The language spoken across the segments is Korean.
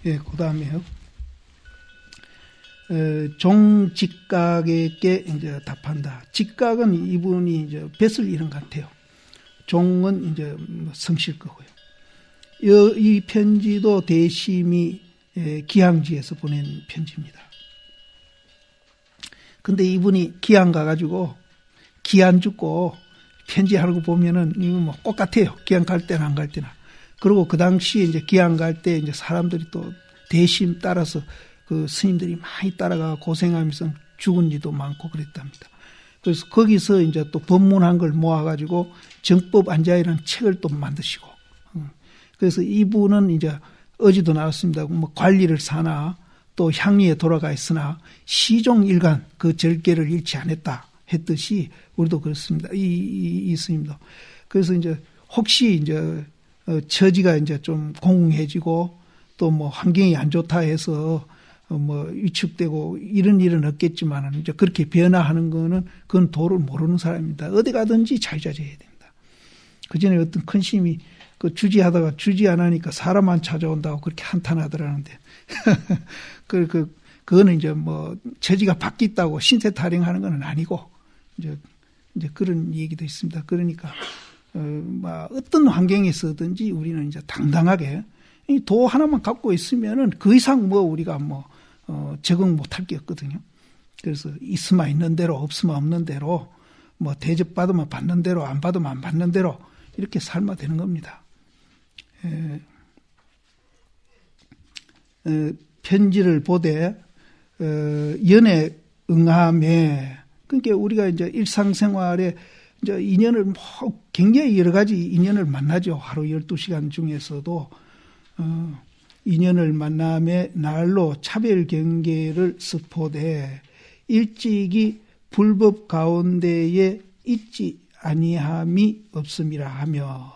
예, 그 다음에요. 종직각에게 이제 답한다. 직각은 이분이 이제 뱃을 잃은 것 같아요. 종은 이제 성실 거고요. 이 편지도 대심이 기항지에서 보낸 편지입니다. 근데 이분이 기항 가가지고 기안 죽고 편지하는 거 보면은 이거 뭐 똑같아요. 기항 갈 때나 안 갈 때나. 그리고 그 당시에 이제 기항 갈 때 이제 사람들이 또 대심 따라서 그 스님들이 많이 따라가 고생하면서 죽은 이도 많고 그랬답니다. 그래서 거기서 이제 또 법문한 걸 모아가지고 정법 안자이라는 책을 또 만드시고. 그래서 이분은 이제 어제도 나왔습니다. 뭐 관리를 사나 또 향리에 돌아가 있으나 시종일관 그 절개를 잃지 않았다 했듯이 우리도 그렇습니다. 이 스님도. 그래서 이제 혹시 이제 처지가 이제 좀 공공해지고 또 뭐 환경이 안 좋다 해서 뭐 위축되고 이런 일은 없겠지만은 이제 그렇게 변화하는 거는 그건 도를 모르는 사람입니다. 어디 가든지 자유자재해야 됩니다. 그 전에 어떤 큰 스님이 그 주지하다가 주지 안 하니까 사람만 찾아온다고 그렇게 한탄하더라는데 그거는 이제 뭐 처지가 바뀌었다고 신세 타령하는 건 아니고 이제 그런 얘기도 있습니다. 그러니까 뭐 어떤 환경에서든지 우리는 이제 당당하게 이 도 하나만 갖고 있으면은 그 이상 뭐 우리가 뭐 적응 못할 게 없거든요. 그래서 있으면 있는 대로 없으면 없는 대로 뭐 대접 받으면 받는 대로 안 받으면 안 받는 대로 이렇게 살면 되는 겁니다. 편지를 보되 연애 응함에 그러니까 우리가 이제 일상생활에 이제 인연을 뭐 굉장히 여러 가지 인연을 만나죠. 하루 12시간 중에서도 인연을 만남에 날로 차별 경계를 스포되 일찍이 불법 가운데에 있지 아니함이 없음이라 하며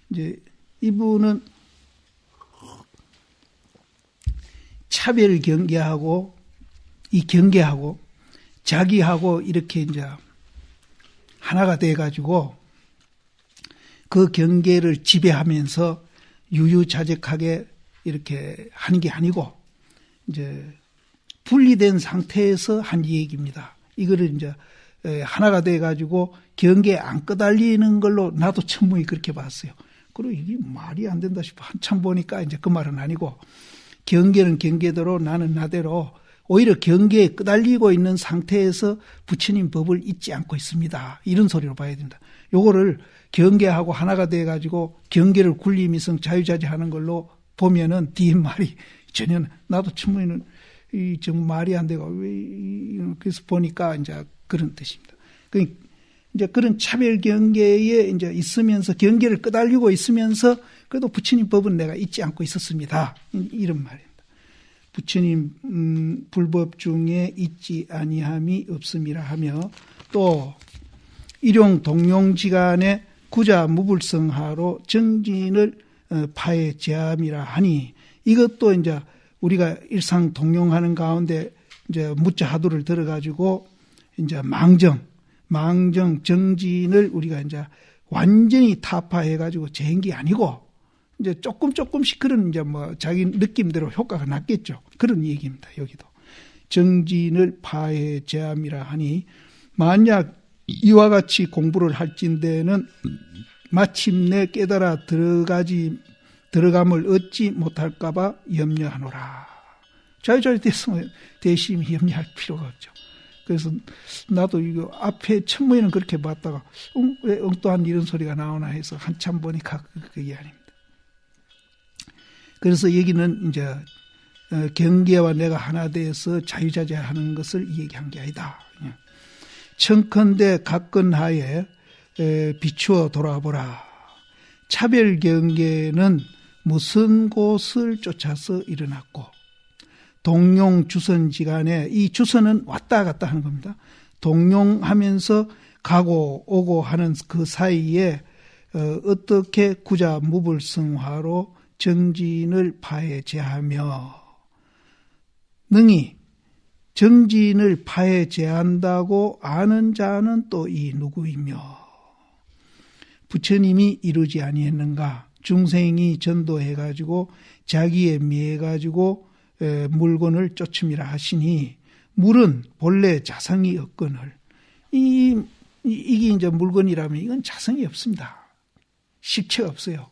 이제 이분은 차별 경계하고 이 경계하고 자기하고 이렇게 이제 하나가 돼 가지고 그 경계를 지배하면서 유유자적하게 이렇게 하는 게 아니고 이제 분리된 상태에서 한 얘기입니다. 이거를 이제 하나가 돼 가지고 경계에 안 끄달리는 걸로 나도 천문이 그렇게 봤어요. 그리고 이게 말이 안 된다 싶어 한참 보니까 이제 그 말은 아니고 경계는 경계대로 나는 나대로 오히려 경계에 끄달리고 있는 상태에서 부처님 법을 잊지 않고 있습니다. 이런 소리로 봐야 된다. 요거를 경계하고 하나가 돼가지고 경계를 굴리면서 자유자재하는 걸로 보면은 뒤에 말이 전혀 나도 천문에는 정 말이 안 되고 그래서 보니까 이제 그런 뜻입니다. 이제 그런 차별 경계에 이제 있으면서 경계를 끄달리고 있으면서 그래도 부처님 법은 내가 잊지 않고 있었습니다. 이런 말입니다. 부처님 불법 중에 잊지 아니함이 없음이라 하며 또 일용 동용지간에 구자 무불성하로 정진을 파해 제함이라 하니 이것도 이제 우리가 일상 동용하는 가운데 이제 무자 하두를 들어가지고 이제 망정 정진을 우리가 이제 완전히 타파해가지고 재는 게 아니고 이제 조금씩 그런 이제 뭐 자기 느낌대로 효과가 났겠죠. 그런 얘기입니다. 여기도 정진을 파해 제함이라 하니 만약 이와 같이 공부를 할진대는 마침내 깨달아 들어감을 얻지 못할까봐 염려하노라. 자유자재 됐으면 대심히 염려할 필요가 없죠. 그래서 나도 이거 앞에 천문에는 그렇게 봤다가 왜 엉뚱한 이런 소리가 나오나 해서 한참 보니까 그게 아닙니다. 그래서 여기는 이제 경계와 내가 하나 되어서 자유자재하는 것을 얘기한 게 아니다. 청컨대 각근하에 비추어 돌아보라. 차별 경계는 무슨 곳을 쫓아서 일어났고 동용 주선지간에 이 주선은 왔다 갔다 하는 겁니다. 동용하면서 가고 오고 하는 그 사이에 어떻게 구자 무불성화로 정진을 파해 제하며 능히 정진을 파해 제한다고 아는 자는 또 이 누구이며 부처님이 이루지 아니했는가? 중생이 전도해가지고 자기에 미해가지고 물건을 쫓음이라 하시니 물은 본래 자성이 없거늘. 이게 이제 물건이라면 이건 자성이 없습니다. 실체가 없어요.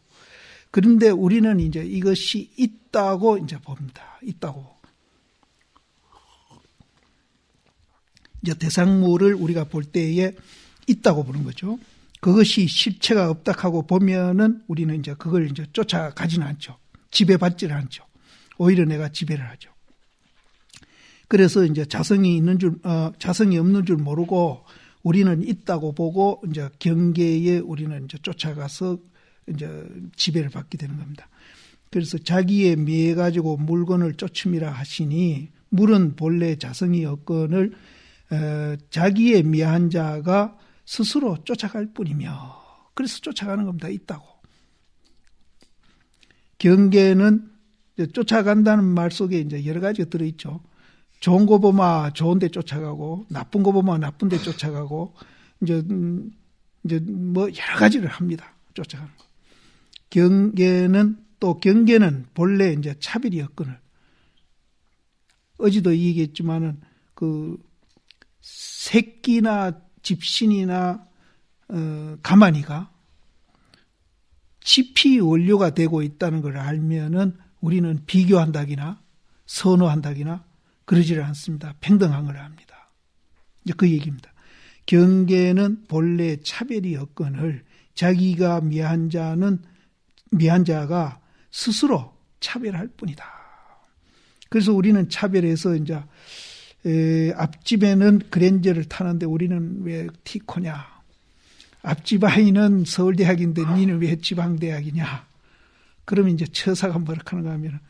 그런데 우리는 이제 이것이 있다고 이제 봅니다. 있다고. 이제 대상물을 우리가 볼 때에 있다고 보는 거죠. 그것이 실체가 없다 하고 보면은 우리는 이제 그걸 이제 쫓아가지는 않죠. 지배받지는 않죠. 오히려 내가 지배를 하죠. 그래서 이제 자성이 없는 줄 모르고 우리는 있다고 보고 이제 경계에 우리는 이제 쫓아가서 이제 지배를 받게 되는 겁니다. 그래서 자기에 미해 가지고 물건을 쫓음이라 하시니 물은 본래 자성이 없거늘 자기에 미한 자가 스스로 쫓아갈 뿐이며, 그래서 쫓아가는 겁니다. 있다고. 경계는 쫓아간다는 말 속에 이제 여러 가지가 들어있죠. 좋은 거 보면 좋은 데 쫓아가고, 나쁜 거 보면 나쁜 데 쫓아가고, 이제 뭐 여러 가지를 합니다. 쫓아가는 거. 경계는 본래 이제 차별이었거늘. 어제도 얘기했지만은 새끼나 집신이나 가마니가 지피 원료가 되고 있다는 걸 알면은 우리는 비교한다기나 선호한다기나 그러지를 않습니다. 평등한 걸 합니다. 이제 그 얘기입니다. 경계는 본래 차별이 없거늘 자기가 미한 자가 스스로 차별할 뿐이다. 그래서 우리는 차별해서 이제 앞집에는 그랜저를 타는데 우리는 왜 티코냐? 앞집 아이는 서울대학인데 니는 왜 지방대학이냐? 그러면 이제 처사가 뭐라 하는가 하면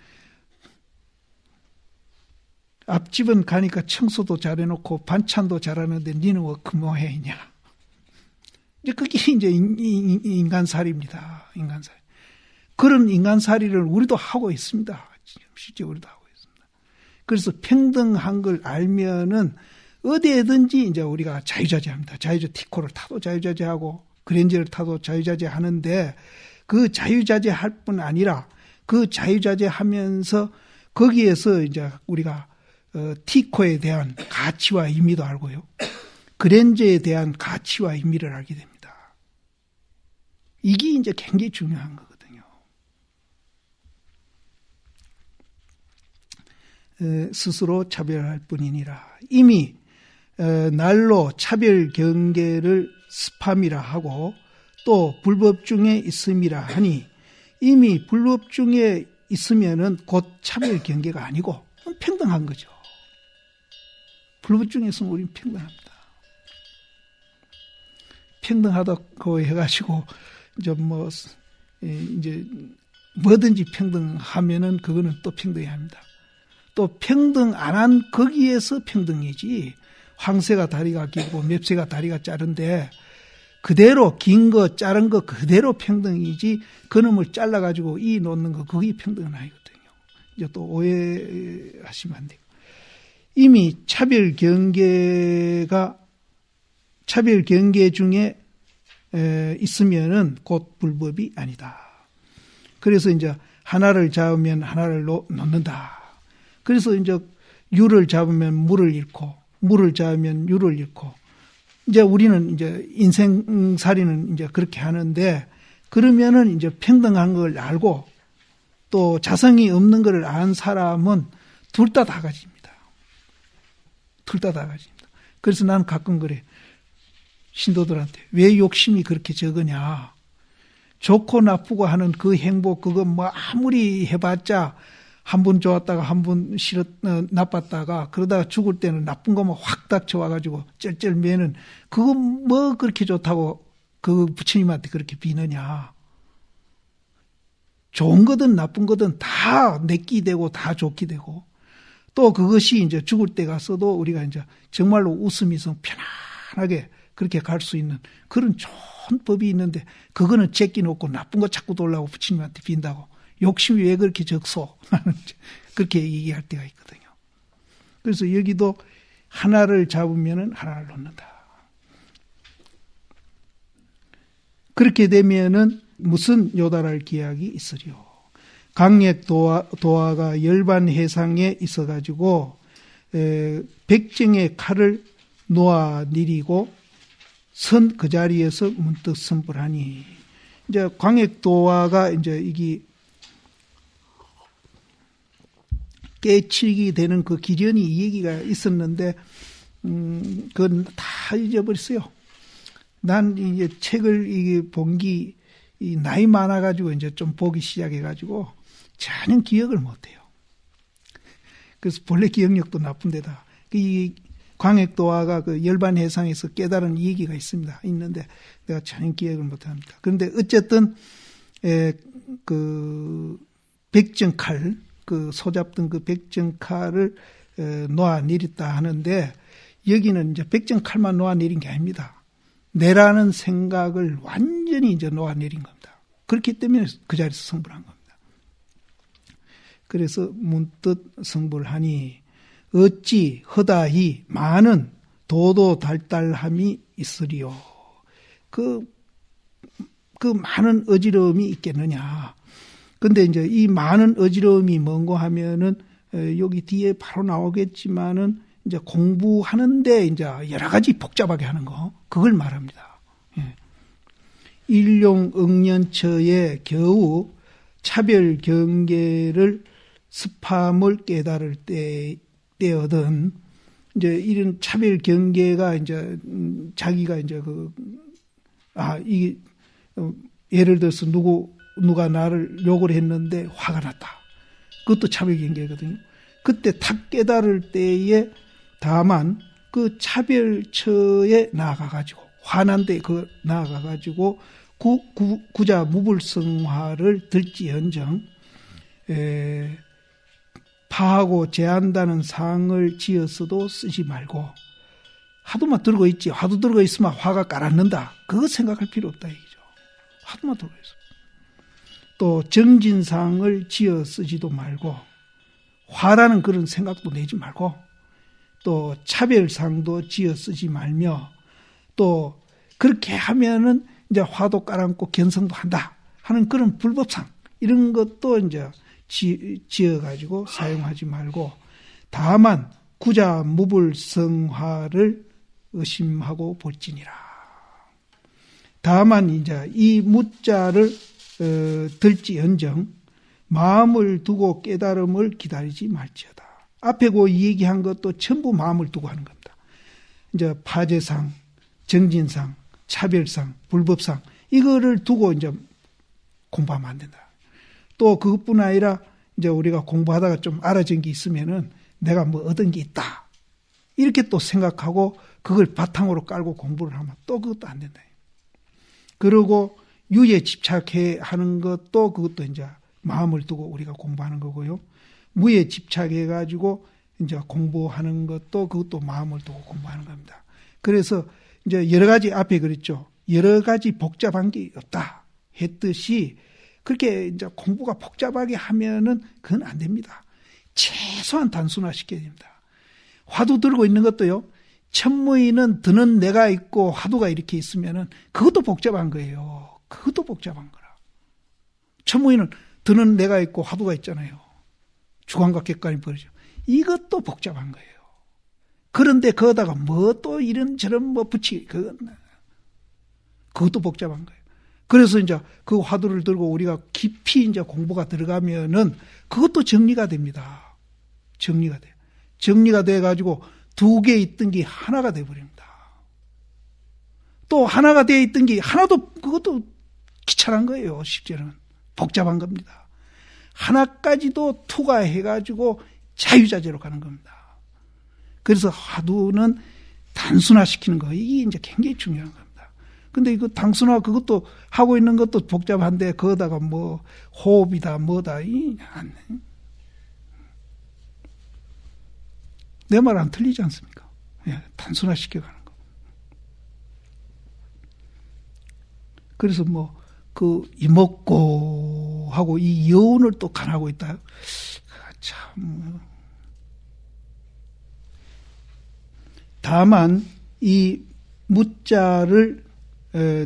앞집은 가니까 청소도 잘해놓고 반찬도 잘하는데 니는 왜 근무해있냐? 이제 그게 이제 인간살이입니다. 인간살이. 그런 인간살이를 우리도 하고 있습니다. 실제 우리도 하고 있습니다. 그래서 평등한 걸 알면은 어디에든지 이제 우리가 자유자재합니다. 티코를 타도 자유자재하고 그랜저를 타도 자유자재하는데 그 자유자재할 뿐 아니라 그 자유자재하면서 거기에서 이제 우리가 티코에 대한 가치와 의미도 알고요. 그랜저에 대한 가치와 의미를 알게 됩니다. 이게 이제 굉장히 중요한 거거든요. 스스로 차별할 뿐이니라. 이미 날로 차별 경계를 스팜이라 하고 또 불법 중에 있음이라 하니 이미 불법 중에 있으면은 곧 차별 경계가 아니고 평등한 거죠. 불법 중에 있으면 우리는 평등합니다. 평등하다고 해가지고 이제 뭐든지 평등하면은 그거는 또 평등해야 합니다. 또 평등 안 한 거기에서 평등이지 황새가 다리가 길고 맵새가 다리가 짧은데 그대로 긴 거 자른 거 그대로 평등이지 그놈을 잘라가지고 이 놓는 거 그게 평등은 아니거든요. 이제 또 오해하시면 안 돼요. 이미 차별 경계 중에 있으면은 곧 불법이 아니다. 그래서 이제 하나를 잡으면 하나를 놓는다. 그래서 이제 유를 잡으면 물을 잃고 물을 잡으면 유를 잃고 이제 우리는 이제 인생살이는 이제 그렇게 하는데 그러면은 이제 평등한 걸 알고 또 자성이 없는 걸 아는 사람은 둘 다 가집니다. 둘 다 가집니다. 그래서 나는 가끔 그래. 신도들한테 왜 욕심이 그렇게 적으냐. 좋고 나쁘고 하는 그 행복 그거 뭐 아무리 해봤자 한 번 좋았다가 한 번 나빴다가 그러다가 죽을 때는 나쁜 거만 확 닥쳐와가지고 쩔쩔매는 그거 뭐 그렇게 좋다고 그 부처님한테 그렇게 비느냐. 좋은 거든 나쁜 거든 다 내끼 되고 다 좋게 되고 또 그것이 이제 죽을 때 가서도 우리가 이제 정말로 웃음이 있어 편안하게 그렇게 갈 수 있는 그런 좋은 법이 있는데 그거는 제끼 놓고 나쁜 거 자꾸 돌라고 부처님한테 빈다고. 욕심이 왜 그렇게 적소? 그렇게 얘기할 때가 있거든요. 그래서 여기도 하나를 잡으면은 하나를 놓는다. 그렇게 되면은 무슨 요달할 기약이 있으리요. 강액 도화가 열반 해상에 있어가지고 백정의 칼을 놓아 내리고 선 그 자리에서 문득 선불하니, 이제 광액 도화가 이제 이게 깨치기 되는 그 기련이 이 얘기가 있었는데, 그건 다 잊어버렸어요. 난 이제 책을 이게 본기 나이 많아가지고 이제 좀 보기 시작해가지고 전혀 기억을 못해요. 그래서 본래 기억력도 나쁜데다 이 광액도화가 그 열반해상에서 깨달은 얘기가 있는데 내가 전혀 기억을 못합니다. 그런데 어쨌든 그 백정칼, 그 소잡던 그 백정칼을 놓아 내렸다 하는데, 여기는 이제 백정칼만 놓아 내린 게 아닙니다. 내라는 생각을 완전히 이제 놓아 내린 겁니다. 그렇기 때문에 그 자리에서 성불한 겁니다. 그래서 문득 성불하니 어찌 허다히 많은 도도달달함이 있으리요. 그 많은 어지러움이 있겠느냐. 근데 이제 이 많은 어지러움이 뭔고 하면은 여기 뒤에 바로 나오겠지만은 이제 공부하는데 이제 여러 가지 복잡하게 하는 거, 그걸 말합니다. 예. 일용응년처에 겨우 차별 경계를 습함을 깨달을 때거든. 이제 이런 차별 경계가 이제 자기가 이제 이게 예를 들어서 누가 나를 욕을 했는데 화가 났다. 그것도 차별 경계거든요. 그때 탁 깨달을 때에 다만 그 차별처에 나아가가지고, 화난데 나아가가지고 구자 무불성화를 들지언정 파하고 제한다는 상을 지어서도 쓰지 말고, 하도만 들고 있지, 화두 들고 있으면 화가 깔았는다, 그거 생각할 필요 없다 얘기죠. 하도만 들고 있어. 또 정진상을 지어 쓰지도 말고, 화라는 그런 생각도 내지 말고, 또 차별상도 지어 쓰지 말며, 또 그렇게 하면은 이제 화도 깔아앉고 견성도 한다 하는 그런 불법상, 이런 것도 이제 지어가지고 사용하지 말고, 다만 구자 무불성화를 의심하고 볼지니라. 다만 이제 이 무자를 들지언정 마음을 두고 깨달음을 기다리지 말지어다. 앞에 그 얘기한 것도 전부 마음을 두고 하는 겁니다. 이제 파제상, 정진상, 차별상, 불법상, 이거를 두고 이제 공부하면 안 된다. 또 그것뿐 아니라 이제 우리가 공부하다가 좀 알아진 게 있으면은 내가 뭐 얻은 게 있다, 이렇게 또 생각하고 그걸 바탕으로 깔고 공부를 하면 또 그것도 안 된다. 그리고 유에 집착해 하는 것도 그것도 이제 마음을 두고 우리가 공부하는 거고요. 무에 집착해가지고 이제 공부하는 것도 그것도 마음을 두고 공부하는 겁니다. 그래서 이제 여러 가지 앞에 그랬죠. 여러 가지 복잡한 게 없다 했듯이, 그렇게 이제 공부가 복잡하게 하면은 그건 안 됩니다. 최소한 단순화시켜야 됩니다. 화두 들고 있는 것도요, 천무인은 드는 내가 있고 화두가 이렇게 있으면은 그것도 복잡한 거예요. 그것도 복잡한 거라. 천무인은 드는 내가 있고 화두가 있잖아요. 주관과 객관이 벌어져. 이것도 복잡한 거예요. 그런데 거기다가 뭐 또 이런저런 뭐 그것도 복잡한 거예요. 그래서 이제 그 화두를 들고 우리가 깊이 이제 공부가 들어가면은 그것도 정리가 됩니다. 정리가 돼요. 정리가 돼가지고 두 개 있던 게 하나가 돼버립니다. 또 하나가 돼 있던 게 하나도, 그것도 귀찮은 거예요. 실제로는 복잡한 겁니다. 하나까지도 투과해가지고 자유자재로 가는 겁니다. 그래서 화두는 단순화시키는 거, 이게 이제 굉장히 중요한 겁니다. 근데 이거 단순화, 그것도 하고 있는 것도 복잡한데 거기다가 뭐 호흡이다 뭐다, 내 말 안 틀리지 않습니까? 예, 단순화시켜가는 거. 그래서 뭐 그 이먹고 하고 이 여운을 또 간하고 있다. 참. 다만 이 무자를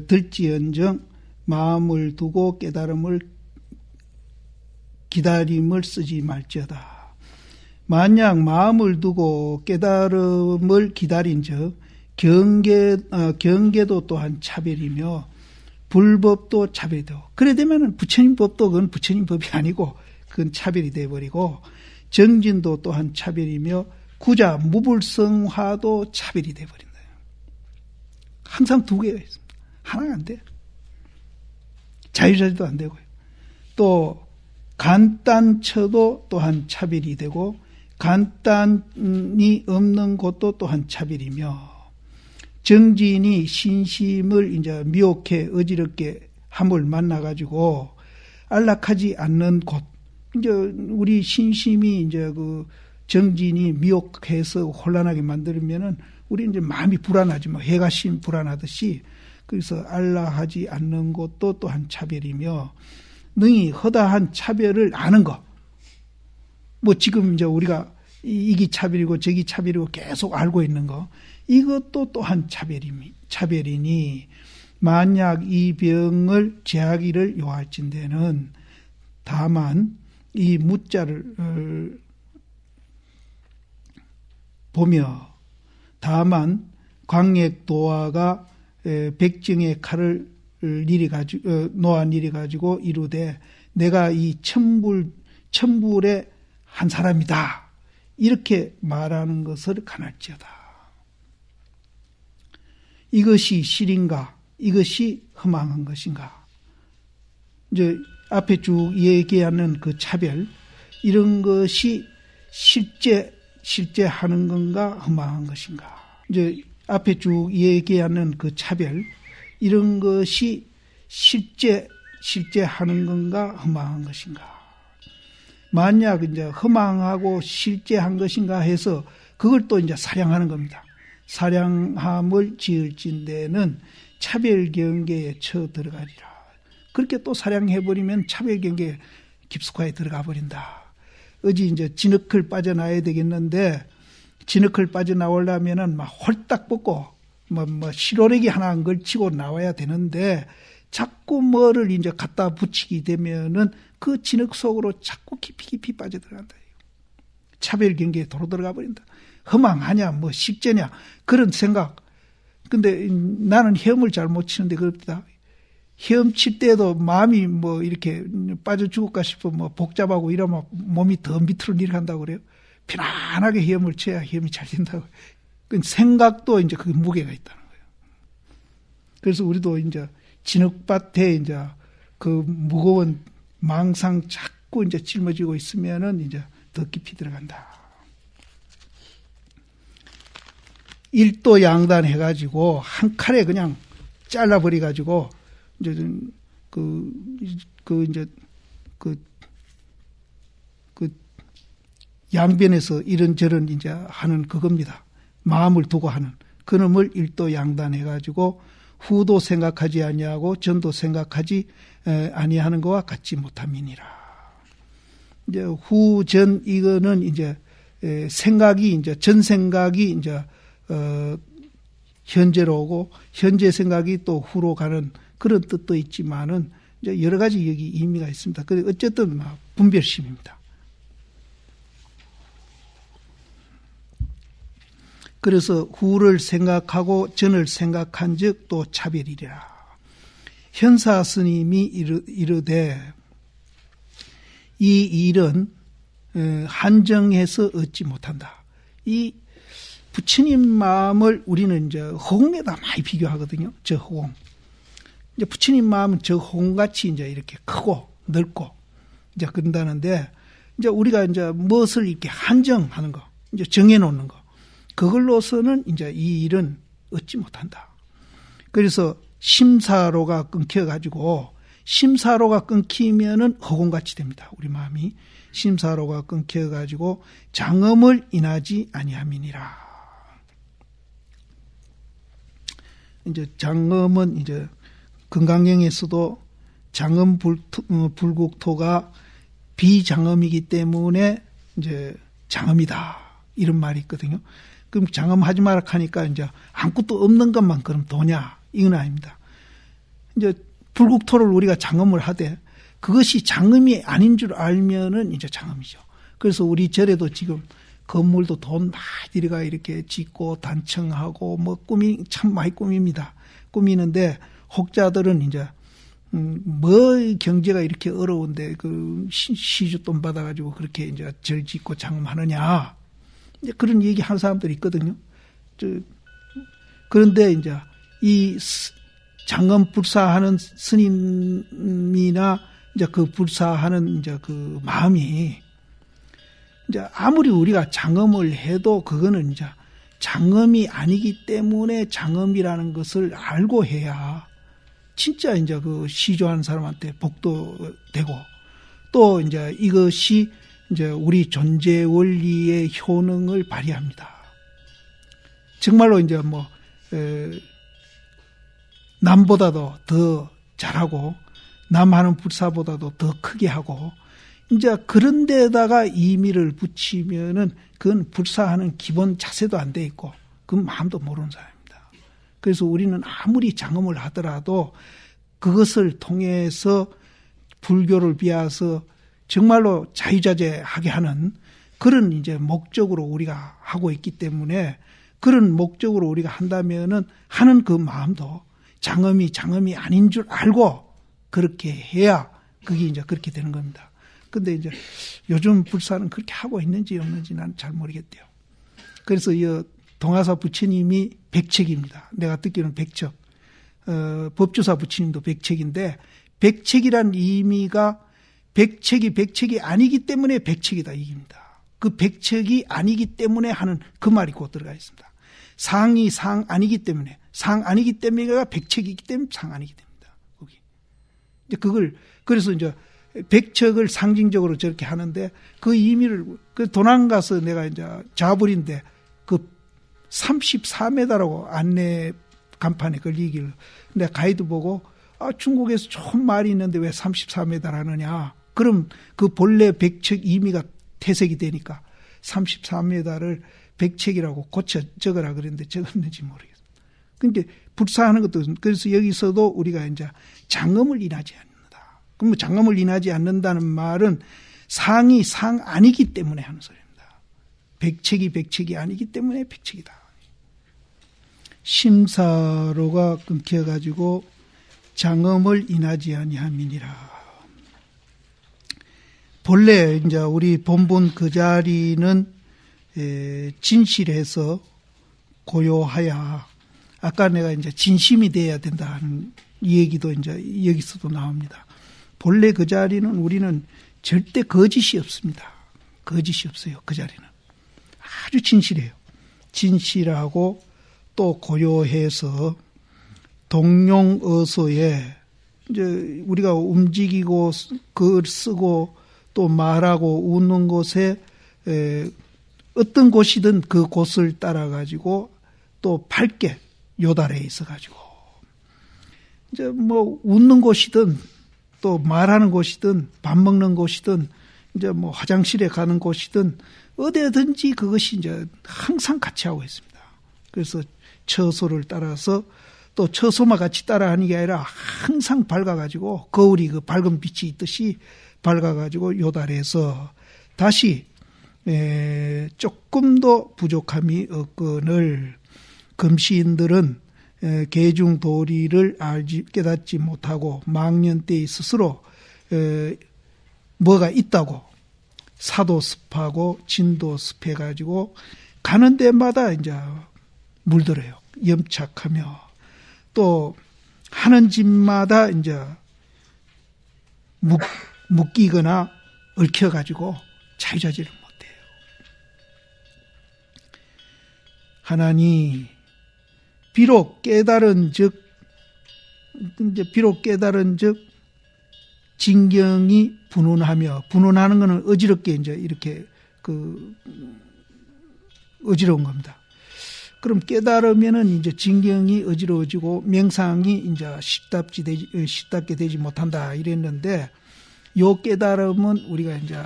들지언정 마음을 두고 기다림을 쓰지 말지어다. 만약 마음을 두고 깨달음을 기다린즉 경계도 또한 차별이며 불법도 차별이 되고, 그래 되면 부처님 법도 그건 부처님 법이 아니고 그건 차별이 되어버리고, 정진도 또한 차별이며 구자 무불성화도 차별이 되어버린다. 항상 두 개가 있습니다. 하나가 안 돼요. 자유자재도 안 되고요. 또 간단처도 또한 차별이 되고, 간단이 없는 곳도 또한 차별이며, 정진이 신심을 이제 미혹해 어지럽게 함을 만나가지고 안락하지 않는 곳, 이제 우리 신심이 이제 그 정진이 미혹해서 혼란하게 만들면은 우리 이제 마음이 불안하지, 뭐 해가심 불안하듯이. 그래서 안락하지 않는 곳도 또한 차별이며, 능히 허다한 차별을 아는 것. 뭐 지금 이제 우리가 이기 차별이고 저기 차별이고 계속 알고 있는 거, 이것도 또한 차별이니, 만약 이 병을 제하기를 요할진대는 다만 이 무자를 보며, 다만 광액도화가 백정의 칼을 놓아 내려가지고 이르되 내가 이 천불의 한 사람이다, 이렇게 말하는 것을 간할지어다. 이것이 실인가? 이것이 허망한 것인가? 이제 앞에 쭉 얘기하는 그 차별, 이런 것이 실제 하는 건가, 허망한 것인가? 이제 앞에 쭉 얘기하는 그 차별, 이런 것이 실제 하는 건가, 허망한 것인가? 만약 이제 허망하고 실제한 것인가 해서 그걸 또 이제 사량하는 겁니다. 사량함을 지을진대는 차별경계에 쳐 들어가리라. 그렇게 또 사량해버리면 차별경계 깊숙하게 들어가 버린다. 어디 이제 진흙을 빠져나와야 되겠는데, 진흙을 빠져나오려면은 막 홀딱 벗고 실오래기 하나 안 걸치고 나와야 되는데, 자꾸 뭐를 이제 갖다 붙이게 되면은 그 진흙 속으로 자꾸 깊이 빠져들어간다. 차별 경계에 도로 들어가 버린다. 허망하냐, 뭐 식재냐, 그런 생각. 근데 나는 헤엄을 잘 못 치는데 그렇다. 헤엄 칠 때도 마음이 뭐 이렇게 빠져 죽을까 싶어 뭐 복잡하고 이러면 몸이 더 밑으로 내려간다고 그래요. 편안하게 헤엄을 쳐야 헤엄이 잘 된다고. 그 생각도 이제 그게 무게가 있다는 거예요. 그래서 우리도 이제 진흙밭에 이제 그 무거운 망상 자꾸 이제 짊어지고 있으면은 이제 더 깊이 들어간다. 일도 양단 해가지고 한 칼에 그냥 잘라버려가지고 이제 양변에서 이런저런 이제 하는 그겁니다. 마음을 두고 하는 그놈을 일도 양단 해가지고 후도 생각하지 아니하고 전도 생각하지 아니하는 것과 같지 못함이니라. 이제 후전 이거는 이제 생각이 이제 전 생각이 이제 현재로 오고 현재 생각이 또 후로 가는 그런 뜻도 있지만은 이제 여러 가지 여기 의미가 있습니다. 그래 어쨌든 분별심입니다. 그래서 후를 생각하고 전을 생각한즉 또 차별이라. 현사 스님이 이르되 이 일은 한정해서 얻지 못한다. 이 부처님 마음을 우리는 이제 허공에다 많이 비교하거든요. 저 허공. 이제 부처님 마음은 저 허공같이 이제 이렇게 크고 넓고 이제 그런다는데, 이제 우리가 이제 무엇을 이렇게 한정하는 거, 이제 정해놓는 거, 그걸로서는 이제 이 일은 얻지 못한다. 그래서 심사로가 끊겨가지고, 심사로가 끊기면은 허공같이 됩니다. 우리 마음이. 심사로가 끊겨가지고 장엄을 인하지 아니함이니라. 이제 장엄은 이제 금강경에서도 장엄 불국토가 비장엄이기 때문에 이제 장엄이다, 이런 말이 있거든요. 그럼 장엄하지 마라 하니까 이제 아무것도 없는 것만 그럼 도냐, 이건 아닙니다. 이제 불국토를 우리가 장엄을 하되 그것이 장엄이 아닌 줄 알면은 이제 장엄이죠. 그래서 우리 절에도 지금 건물도 돈 많이 들여가 이렇게 짓고 단청하고 뭐 참 많이 꾸밉니다. 꾸미는데 혹자들은 이제 뭐 경제가 이렇게 어려운데 그 시주돈 받아가지고 그렇게 이제 절 짓고 장엄하느냐 이제 그런 얘기 하는 사람들이 있거든요. 그런데 이제 이 장엄 불사하는 스님이나 이제 그 불사하는 이제 그 마음이 이제 아무리 우리가 장엄을 해도 그거는 이제 장엄이 아니기 때문에 장엄이라는 것을 알고 해야 진짜 이제 그 시조하는 사람한테 복도 되고 또 이제 이것이 이제 우리 존재 원리의 효능을 발휘합니다. 정말로 이제 뭐 남보다도 더 잘하고 남하는 불사보다도 더 크게 하고 이제 그런 데다가 의미를 붙이면은 그건 불사하는 기본 자세도 안 돼 있고 그 마음도 모르는 사람입니다. 그래서 우리는 아무리 장엄을 하더라도 그것을 통해서 불교를 비하서 정말로 자유자재하게 하는 그런 이제 목적으로 우리가 하고 있기 때문에 그런 목적으로 우리가 한다면은 하는 그 마음도 장엄이 아닌 줄 알고 그렇게 해야 그게 이제 그렇게 되는 겁니다. 근데 이제 요즘 불사는 그렇게 하고 있는지 없는지 난 잘 모르겠대요. 그래서 이 동화사 부처님이 백책입니다. 내가 듣기로는 백척. 법주사 부처님도 백책인데 백책이란 의미가 백책이 아니기 때문에 백책이다 이깁니다. 그 백책이 아니기 때문에 하는 그 말이 곧 들어가 있습니다. 상이 상 아니기 때문에 상 아니기 때문에가 백책이기 때문에 상 아니기 때문이다. 거기. 이제 그걸 그래서 이제 백척을 상징적으로 저렇게 하는데 그 의미를 그 도난 가서 내가 이제 자불인데 그 34m라고 안내 간판에 걸리기를 내가 가이드 보고 중국에서 좋은 말이 있는데 왜 34m 하느냐. 그럼 그 본래 백척 의미가 퇴색이 되니까 34m를 백책이라고 고쳐 적으라 그랬는데 적었는지 모르겠어요. 그러니까 불사하는 것도 그래서 여기서도 우리가 이제 장엄을 인하지 않는다. 그럼 장엄을 인하지 않는다는 말은 상이 상 아니기 때문에 하는 소리입니다. 백책이 아니기 때문에 백책이다. 심사로가 끊겨가지고 장엄을 인하지 아니함이니라. 본래 이제 우리 본분 그 자리는 진실해서 고요하야. 아까 내가 이제 진심이 돼야 된다는 얘기도 이제 여기서도 나옵니다. 본래 그 자리는 우리는 절대 거짓이 없습니다. 거짓이 없어요. 그 자리는 아주 진실해요. 진실하고 또 고요해서 동용어소에 이제 우리가 움직이고 글 쓰고 또 말하고 웃는 곳에 어떤 곳이든 그 곳을 따라 가지고 또 밝게 요달에 있어 가지고 이제 뭐 웃는 곳이든 또 말하는 곳이든 밥 먹는 곳이든 이제 뭐 화장실에 가는 곳이든 어디든지 그것이 이제 항상 같이 하고 있습니다. 그래서 처소를 따라서 또 처소만 같이 따라하는 게 아니라 항상 밝아가지고 거울이 그 밝은 빛이 있듯이 밝아가지고 요달에서 다시 조금도 부족함이 없거늘 금시인들은 계중도리를 깨닫지 못하고 망년때에 스스로 뭐가 있다고 사도습하고 진도습해가지고 가는 데마다 이제 물들어요. 염착하며 또 하는 짓마다 이제 묶이거나 얽혀가지고 자유자재를 못해요. 하나니 비록 깨달은 즉 진경이 분운하며 분운하는 것은 어지럽게 이제 이렇게 어지러운 겁니다. 그럼 깨달으면은 이제 진경이 어지러워지고 명상이 이제 쉽답게 되지 못한다 이랬는데 요 깨달음은 우리가 이제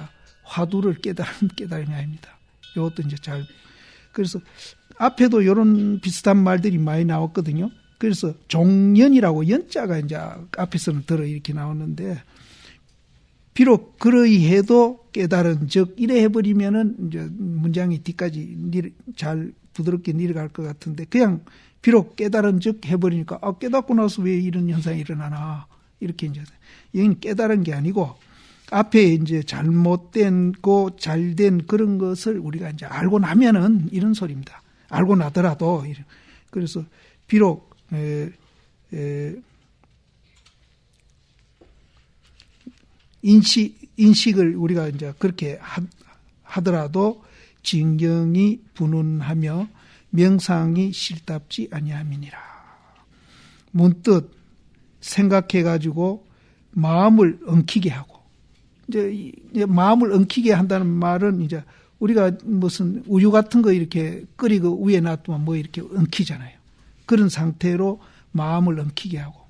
화두를 깨달은 깨달음이 아닙니다. 요것도 이제 그래서 앞에도 이런 비슷한 말들이 많이 나왔거든요. 그래서 종연이라고 연자가 이제 앞에서는 들어 이렇게 나오는데, 비록 그러이해도 깨달은 즉 이래 해버리면은 이제 문장이 뒤까지 잘 부드럽게 내려갈 것 같은데, 그냥 비록 깨달은 즉 해버리니까 깨닫고 나서 왜 이런 현상이 일어나나 이렇게 이제 여기는 깨달은 게 아니고 앞에 이제 잘못된 거 잘된 그런 것을 우리가 이제 알고 나면은 이런 소리입니다. 알고 나더라도. 그래서 비록 인식을 우리가 이제 그렇게 하더라도 진경이 분운하며 명상이 실답지 아니함이니라. 문득 생각해 가지고 마음을 엉키게 하고, 이제 마음을 엉키게 한다는 말은 이제 우리가 무슨 우유 같은 거 이렇게 끓이고 위에 놔두면 뭐 이렇게 엉키잖아요. 그런 상태로 마음을 엉키게 하고,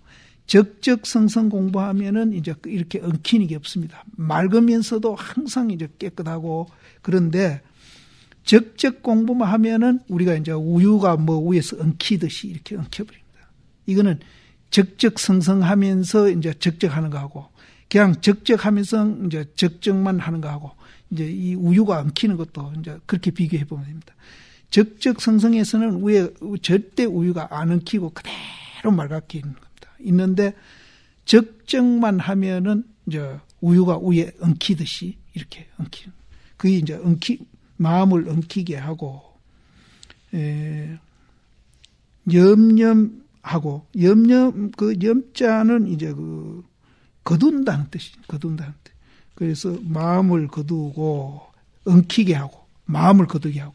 적적성성 공부하면은 이제 이렇게 엉키는 게 없습니다. 맑으면서도 항상 이제 깨끗하고, 그런데 적적 공부만 하면은 우리가 이제 우유가 뭐 위에서 엉키듯이 이렇게 엉켜버립니다. 이거는 적적성성하면서 이제 적적하는 거하고, 그냥 적적하면서 이제 적적만 하는 거하고, 이제 이 우유가 엉키는 것도 이제 그렇게 비교해 보면 됩니다. 적적성성에서는 위에 절대 우유가 안 엉키고 그대로 맑게 있는 겁니다. 있는데 적적만 하면은 이제 우유가 위에 엉키듯이 이렇게 엉키는. 그게 이제 마음을 엉키게 하고, 염려하고, 그 염자는 이제 거둔다는 뜻이, 거둔다는 뜻. 그래서 마음을 거두고, 엉키게 하고, 마음을 거두게 하고,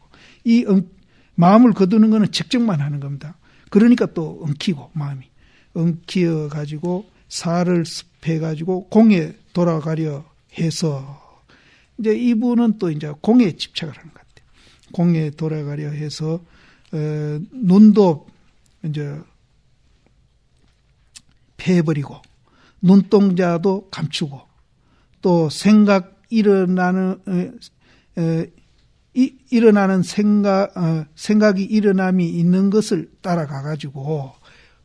마음을 거두는 거는 적정만 하는 겁니다. 그러니까 또 엉키고, 마음이. 엉키어 가지고, 살을 습해 가지고, 공에 돌아가려 해서, 이제 이분은 또 이제 공에 집착을 하는 것 같아요. 공에 돌아가려 해서, 눈도 이제 패버리고, 눈동자도 감추고, 또 일어나는 생각이 일어남이 있는 것을 따라가 가지고,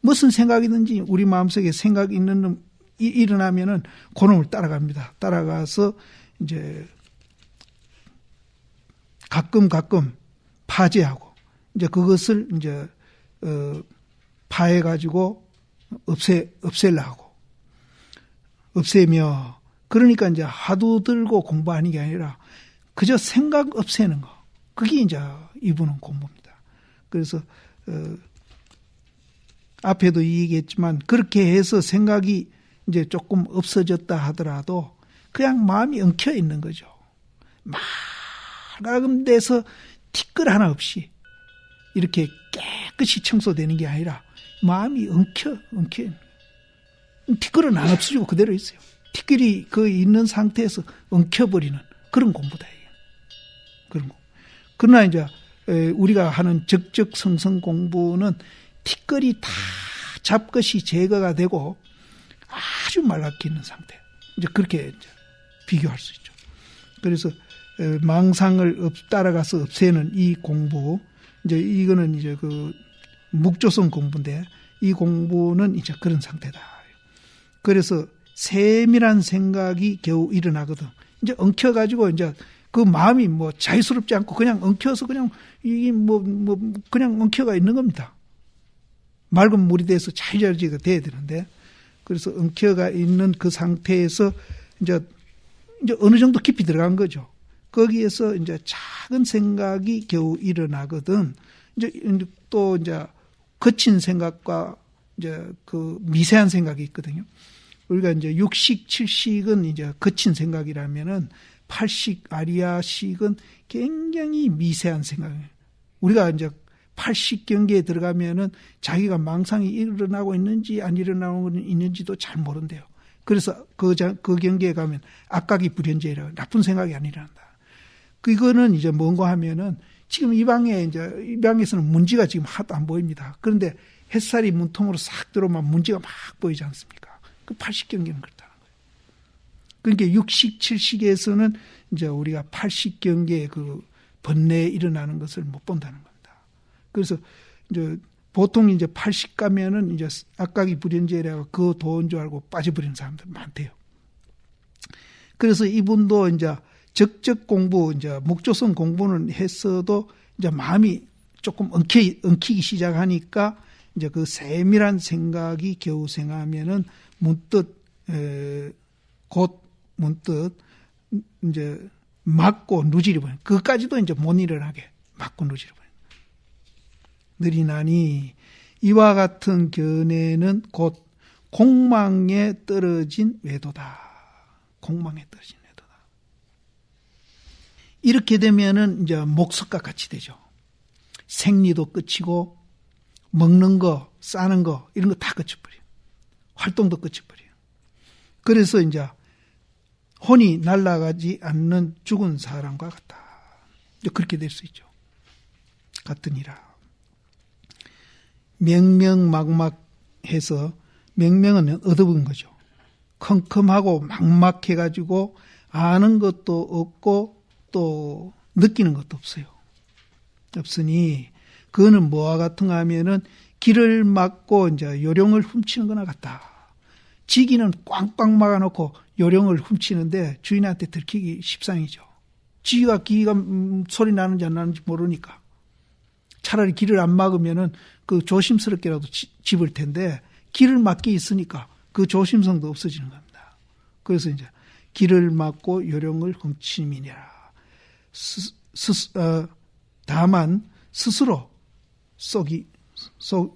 무슨 생각이든지 우리 마음속에 생각이 일어나면은 그놈을 따라갑니다. 따라가서 이제 가끔 파제하고, 이제 그것을 이제 파해 가지고 없애려고 없애며, 그러니까 이제 하도 들고 공부하는 게 아니라 그저 생각 없애는 거, 그게 이제 이분은 공부입니다. 그래서 앞에도 얘기했지만 그렇게 해서 생각이 이제 조금 없어졌다 하더라도 그냥 마음이 엉켜 있는 거죠. 맑은 데서 티끌 하나 없이 이렇게 깨끗이 청소되는 게 아니라 마음이 엉켜. 티끌은 안 없어지고 그대로 있어요. 티끌이 그 있는 상태에서 엉켜버리는 그런 공부다. 그런 거. 그러나 이제 우리가 하는 적적성성 공부는 티끌이 다 잡것이 제거가 되고 아주 맑게 있는 상태. 이제 그렇게 이제 비교할 수 있죠. 그래서 망상을 따라가서 없애는 이 공부, 이제 이거는 이제 그 묵조성 공부인데, 이 공부는 이제 그런 상태다. 그래서 세밀한 생각이 겨우 일어나거든. 이제 엉켜가지고 이제 그 마음이 뭐 자유스럽지 않고 그냥 엉켜서 그냥 이게 그냥 엉켜가 있는 겁니다. 맑은 물이 돼서 자유자재가 돼야 되는데, 그래서 엉켜가 있는 그 상태에서 이제 어느 정도 깊이 들어간 거죠. 거기에서 이제 작은 생각이 겨우 일어나거든. 이제 또 이제 거친 생각과 이제 그 미세한 생각이 있거든요. 우리가 이제 6식, 7식은 이제 거친 생각이라면은 8식, 아리아식은 굉장히 미세한 생각이에요. 우리가 이제 8식 경계에 들어가면은 자기가 망상이 일어나고 있는지 안 일어나고 있는지도 잘 모른대요. 그래서 그 경계에 가면 악각이 불현재라, 나쁜 생각이 안 일어난다. 그거는 이제 뭔가 하면은 지금 이 방에서는 문지가 지금 하나도 안 보입니다. 그런데 햇살이 문통으로 싹 들어오면 문지가 막 보이지 않습니까? 그 8식 경계는 그렇다는 거예요. 그러니까 6식, 7식에서는 이제 우리가 8식 경계의 그 번뇌에 일어나는 것을 못 본다는 겁니다. 그래서 이제 보통 이제 80 가면은 이제 악각이 불현재라고 그 도인 줄 알고 빠져버리는 사람들 많대요. 그래서 이분도 이제 적적 공부, 이제 목조성 공부는 했어도 이제 마음이 조금 엉키기 시작하니까 이제 그 세밀한 생각이 겨우 생하면은 문득 이제 맞고 누지를 버려. 그까지도 이제 못 일어나게 맞고 누지를 버려. 느리나니 이와 같은 견해는 곧 공망에 떨어진 외도다. 공망에 떨어진 외도다. 이렇게 되면은 이제 목석과 같이 되죠. 생리도 끝이고 먹는 거, 싸는 거 이런 거 다 끝쳐버려요. 활동도 끝쳐버려요. 그래서 이제 혼이 날아가지 않는 죽은 사람과 같다. 그렇게 될 수 있죠. 같으니라. 명명막막해서 명명은 얻어본 거죠. 컴컴하고 막막해가지고 아는 것도 없고 또 느끼는 것도 없어요. 없으니 그거는 뭐와 같은가 하면은 길을 막고 이제 요령을 훔치는 거나 같다. 지기는 꽝꽝 막아놓고 요령을 훔치는데 주인한테 들키기 십상이죠. 지가 기가 소리 나는지 안 나는지 모르니까. 차라리 길을 안 막으면은 그 조심스럽게라도 집을 텐데 길을 막기 있으니까 그 조심성도 없어지는 겁니다. 그래서 이제 길을 막고 요령을 훔침이니라. 다만 스스로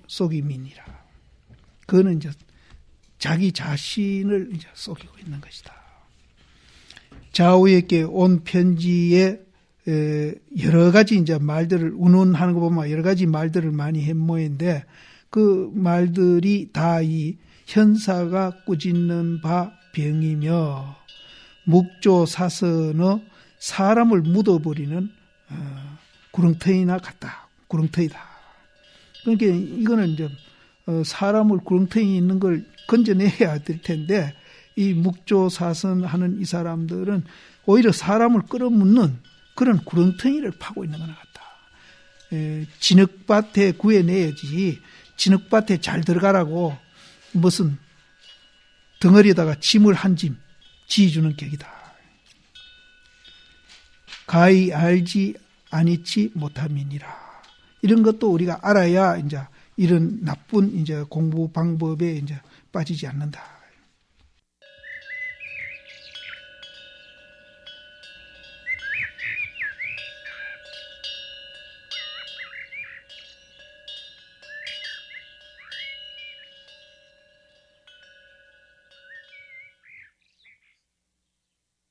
속임이니라. 그거는 이제 자기 자신을 이제 속이고 있는 것이다. 좌우에게 온 편지에 여러 가지 이제 말들을 운운하는 거 보면 여러 가지 말들을 많이 햄모인데 그 말들이 다 이 현사가 꾸짖는 바 병이며 묵조사선의 사람을 묻어버리는 구렁텅이나 같다. 구렁텅이다. 그러니까 이거는 이제 사람을 구렁텅이 있는 걸 건져내야 될 텐데 이 묵조사선하는 이 사람들은 오히려 사람을 끌어묻는 그런 구렁텅이를 파고 있는 것 같다. 진흙밭에 구해내야지 진흙밭에 잘 들어가라고 무슨 덩어리에다가 짐을 한 짐 지어주는 격이다. 가히 알지 아니치 못함이니라. 이런 것도 우리가 알아야 이제 이런 나쁜 이제 공부 방법에 이제 빠지지 않는다.